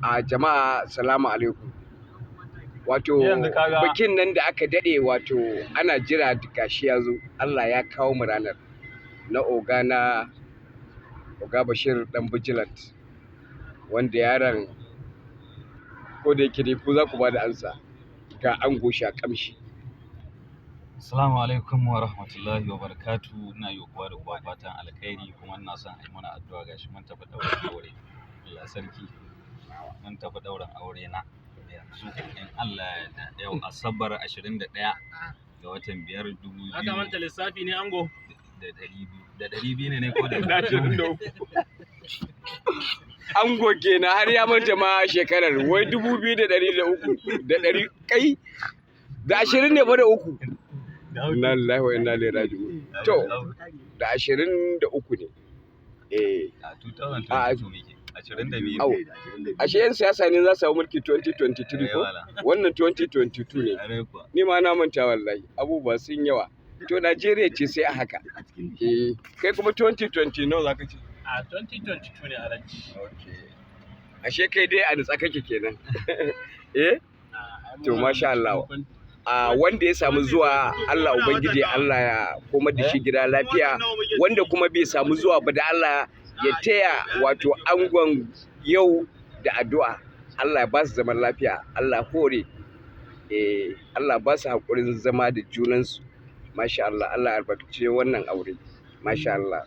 A jama'a salamu alaikum. Wato bikin nan da aka dade wato ana jira gashi ya zo. Allah ya kawo mu ranar na Oga Bashir dan Vigilant, wanda yaron ko da yake dai ku za ku ba da ansa ga ango sha kamshi. Assalamu alaikum wa rahmatullahi wa barakatuhu. Ina yi kowa da kowa fatan alkhairi, kuma ina son a yi mana addu'a. Gashi mun tafi ɗaurin aure. Allah sarki, mun tafi ɗaurin aure na yanzu in Allah ya yarda. Yau Asabar 21 ga watan 5/2000. Aka manta lissafi ne ango? Da 200 ne ko da 23. Ango kenan har ya manta ma shekarar wai 2300 da 100 kai da 20 ne fa da uku. Inna lillahi wa inna ilaihi raji'un. To da 23 ne. A 2022 muke 22. Au, ashe yan siyasa ne za su samu mulki 2023 ko? Wannan 2022 ne. Ni ma na manta wallahi, abubuwa sun yawa. To Najeriya ce sai a haka. Kai kuma 2020 nawa zaka ce? A 2022 ne Alhaji. Ashe kai dai a nutsa kake kenan. To masha Allah. Wanda ya samu zuwa, Allah Ubangiji Allah ya komar da shi gida lafiya, wanda kuma bai samu zuwa ba da Allah ya taya wato angon yau da addu'a. Allah ya ba su zaman lafiya, Allah hore, Allah ba su haƙurin zama da junansu. Masha Allah, Allah ya albarkace wannan aure. Masha Allah.